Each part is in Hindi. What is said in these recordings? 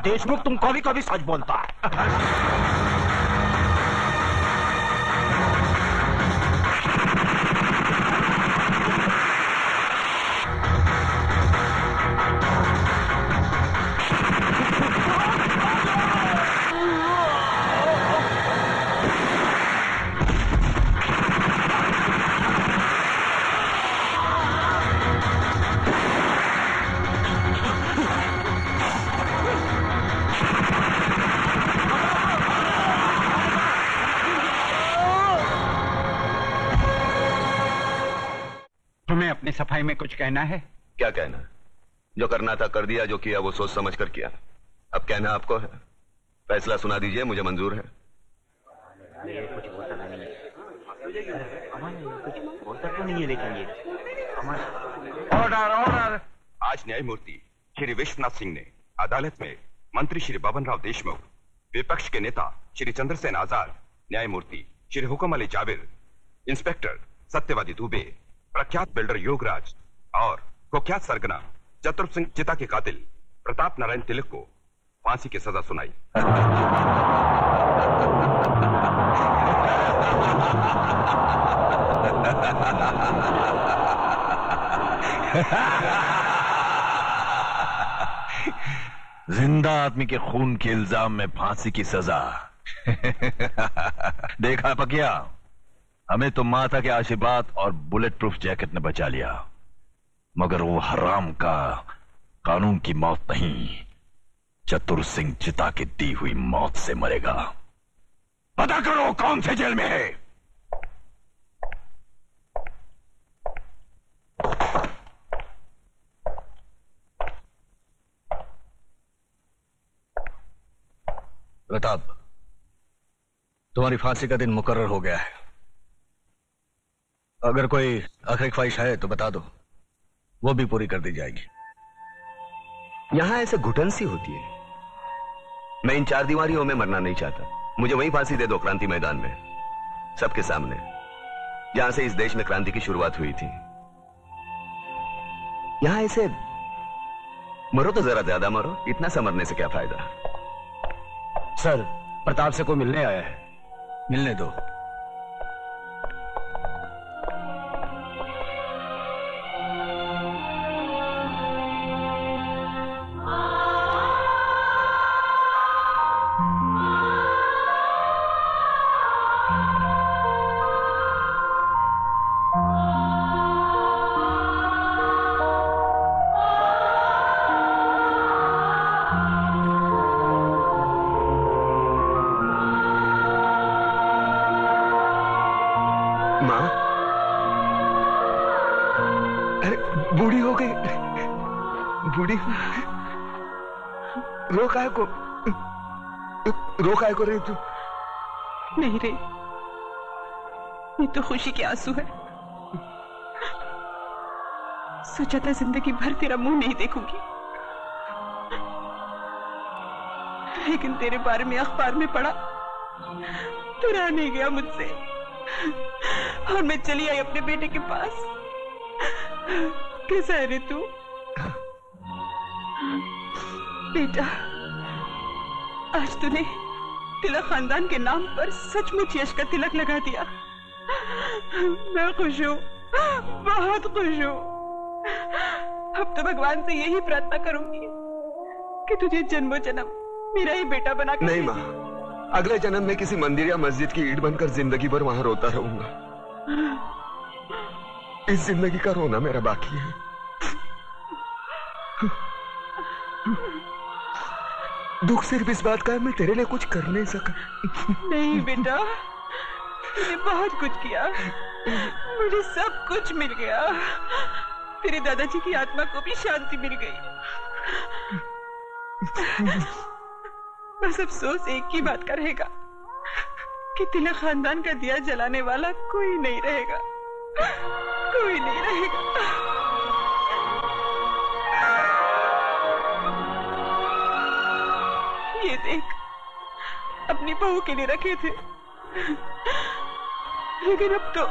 देशमुख तुम कभी कभी सच बोलता है। अपनी सफाई में कुछ कहना है? क्या कहना? जो करना था कर दिया, जो किया वो सोच समझ कर किया। अब कहना आपको है। फैसला सुना दीजिए, मुझे मंजूर है। कुछ बोलता नहीं है, कुछ बोलता तो नहीं है, लेकिन ये ऑर्डर ऑर्डर। आज न्यायमूर्ति श्री विश्वनाथ सिंह ने अदालत में मंत्री श्री बबन राव देशमुख, विपक्ष के नेता श्री चंद्रसेन आजाद, न्यायमूर्ति श्री हुकुम अली जाबिर, इंस्पेक्टर सत्यवादी दुबे, प्रख्यात बिल्डर योगराज और कुख्यात सरगना चतुर सिंह चिता के कातिल प्रताप नारायण तिलक को फांसी की सजा सुनाई। जिंदा आदमी के खून के इल्जाम में फांसी की सजा। देखा पकिया, हमें तो माता के आशीर्वाद और बुलेट प्रूफ जैकेट ने बचा लिया, मगर वो हराम का कानून की मौत नहीं, चतुर सिंह चिता की दी हुई मौत से मरेगा। पता करो कौन से जेल में है। प्रताप, तुम्हारी फांसी का दिन मुकर्रर हो गया है। अगर कोई आखिरी ख्वाहिश है तो बता दो, वो भी पूरी कर दी जाएगी। यहां ऐसे घुटन सी होती है। मैं इन चार दीवारियों में मरना नहीं चाहता। मुझे वहीं फांसी दे दो, क्रांति मैदान में, सबके सामने, जहां से इस देश में क्रांति की शुरुआत हुई थी। यहां ऐसे मरो तो जरा ज्यादा मरो, इतना सा मरने से क्या फायदा। सर, प्रताप से कोई मिलने आया है, मिलने दो। रोका है को रे तू? नहीं रे, ये तो खुशी के आंसू है। सोचा था जिंदगी भर तेरा मुंह नहीं देखूंगी, लेकिन तेरे बारे में अखबार में पढ़ा तो रहा नहीं गया मुझसे, और मैं चली आई अपने बेटे के पास। कैसा है रे तू? बेटा, आज तूने तिलक खानदान के नाम पर सचमुच यश का तिलक लगा दिया। मैं खुश हूँ, बहुत खुश हूँ। अब तो भगवान से यही प्रार्थना करूंगी कि तुझे जन्मों जन्म मेरा ही बेटा बना कर। नहीं माँ, अगले जन्म में किसी मंदिर या मस्जिद की ईंट बनकर जिंदगी भर वहां रोता रहूंगा। इस जिंदगी का रोना मेरा बाकी है। दुख सिर्फ इस बात का है, मैं तेरे लिए कुछ कर नहीं सका। नहीं बेटा, तूने बहुत कुछ किया, मुझे सब कुछ मिल गया। तेरे दादाजी की आत्मा को भी शांति मिल गई। बस अफसोस एक ही बात का रहेगा कि तिलक खानदान का दिया जलाने वाला कोई नहीं रहेगा, कोई नहीं रहेगा। ये देख, अपनी बहू के लिए रखे थे, लेकिन अब तो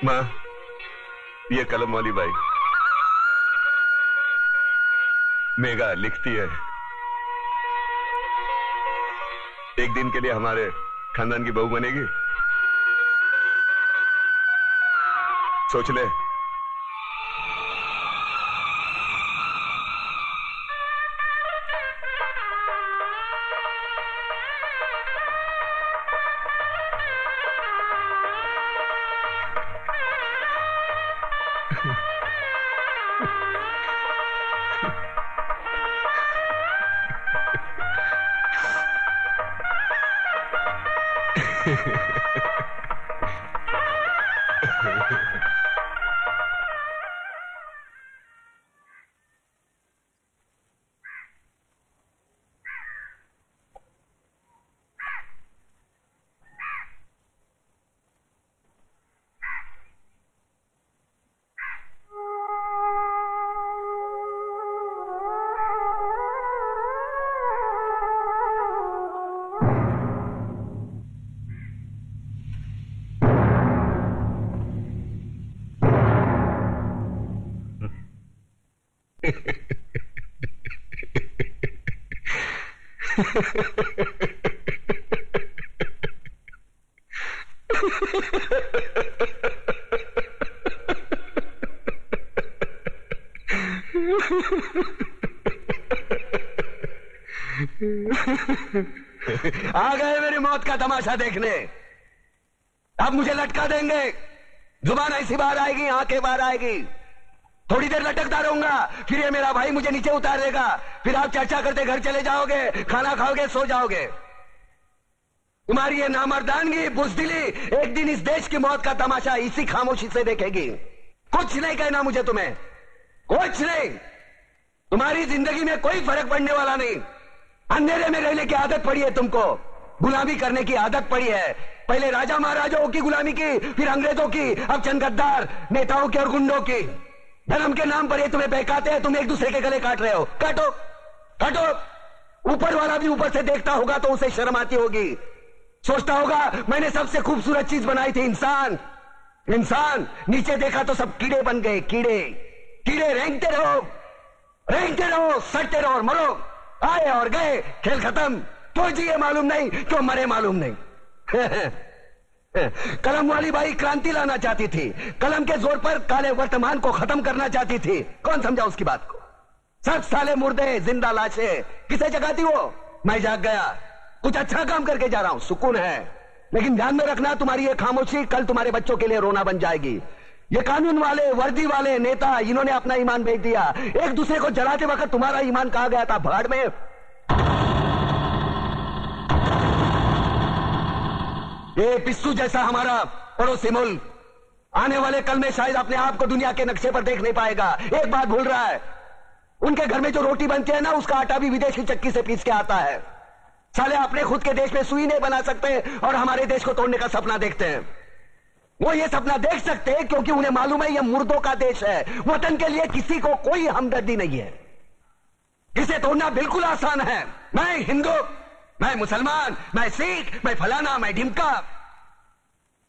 माँ, ये कलम वाली बाई मेघा लिखती है, एक दिन के लिए हमारे खानदान की बहू बनेगी। सोच ले। आ गए मेरी मौत का तमाशा देखने। अब मुझे लटका देंगे, जुबान ऐसी बाहर आएगी, आंखें बाहर आएगी, थोड़ी देर लटकता रहूंगा, फिर ये मेरा भाई मुझे नीचे उतार देगा, फिर आप चर्चा करते घर चले जाओगे, खाना खाओगे, सो जाओगे। तुम्हारी ये नामर्दानगी, बुज़दिली एक दिन इस देश की मौत का तमाशा इसी खामोशी से देखेगी। कुछ नहीं कहना मुझे तुम्हें, कुछ नहीं। तुम्हारी जिंदगी में कोई फर्क पड़ने वाला नहीं। अंधेरे में रहने की आदत पड़ी है तुमको, गुलामी करने की आदत पड़ी है। पहले राजा महाराजाओं की गुलामी की, फिर अंग्रेजों की, अब चंद गद्दार नेताओं की और गुंडों की। धर्म के नाम पर ये तुम्हें बहकाते हैं, तुम एक दूसरे के गले काट रहे हो। काटो काटो। ऊपर वाला भी ऊपर से देखता होगा तो उसे शर्म आती होगी, सोचता होगा मैंने सबसे खूबसूरत चीज बनाई थी, इंसान। इंसान नीचे देखा तो सब कीड़े बन गए, कीड़े कीड़े। रेंगते रहो, सड़ते रहो और मरो। आए और गए, खेल खत्म। क्यों जिए मालूम नहीं, क्यों मरे मालूम नहीं। कलम वाली बाई क्रांति लाना चाहती थी, कलम के जोर पर काले वर्तमान को खत्म करना चाहती थी। कौन समझा उसकी बात को? सब साले मुर्दे, जिंदा लाशें। किसे जगाती वो? मैं जाग गया, कुछ अच्छा काम करके जा रहा हूं, सुकून है। लेकिन ध्यान में रखना, तुम्हारी ये खामोशी कल तुम्हारे बच्चों के लिए रोना बन जाएगी। ये कानून वाले, वर्दी वाले नेता, इन्होंने अपना ईमान बेच दिया। एक दूसरे को जलाते वक्त तुम्हारा ईमान कहां गया था? भाड़ में। ये पिस्सू जैसा हमारा पड़ोसी मुल्क आने वाले कल में शायद अपने आप को दुनिया के नक्शे पर देख नहीं पाएगा। एक बात भूल रहा है, उनके घर में जो रोटी बनती है ना, उसका आटा भी विदेशी चक्की से पीस के आता है। साले अपने खुद के देश में सुई नहीं बना सकते और हमारे देश को तोड़ने का सपना देखते हैं। वो ये सपना देख सकते हैं क्योंकि उन्हें मालूम है ये मुर्दों का देश है। वतन के लिए किसी को कोई हमदर्दी नहीं है। इसे तोड़ना बिल्कुल आसान है। मैं हिंदू, मैं मुसलमान, मैं सिख, मैं फलाना, मैं ढिमका।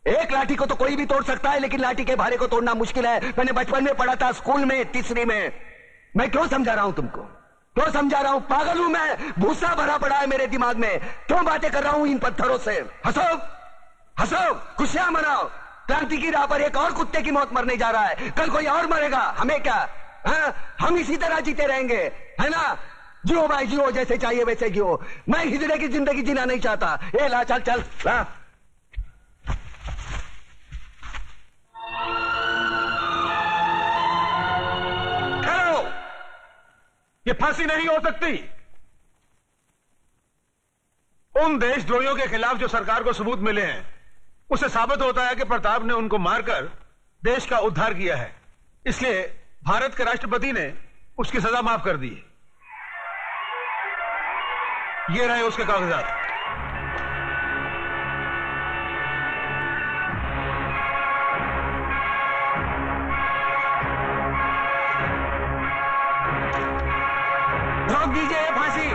एक लाठी को तो कोई भी तोड़ सकता है, लेकिन लाठी के भारे को तोड़ना मुश्किल है। मैंने बचपन में पढ़ा था, स्कूल में, तीसरी में। मैं क्यों समझा रहा हूं तुमको? क्यों समझा रहा हूं? पागल हूं मैं? भूसा भरा पड़ा है मेरे दिमाग में। क्यों बातें कर रहा हूं इन पत्थरों से? हंसो हंसो, खुशियां मनाओ। क्रांति की राह पर एक और कुत्ते की मौत मरने जा रहा है, कल कोई और मरेगा। हमें क्या? हम इसी तरह जीते रहेंगे, है ना? जियो भाई जियो, जैसे चाहिए वैसे जियो। मैं हिजड़े की जिंदगी जीना नहीं चाहता। ए ला, चल चल ला। ठहरो, ये फांसी नहीं हो सकती। उन देशद्रोहियों के खिलाफ जो सरकार को सबूत मिले हैं, उससे साबित होता है कि प्रताप ने उनको मारकर देश का उद्धार किया है। इसलिए भारत के राष्ट्रपति ने उसकी सजा माफ कर दी। ये रहे उसके कागजात। रोक दीजिए ये फांसी।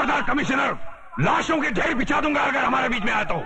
खबरदार कमिश्नर, लाशों के ढेर बिछा दूंगा अगर हमारे बीच में आया तो।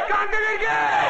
क्रांतिवीर की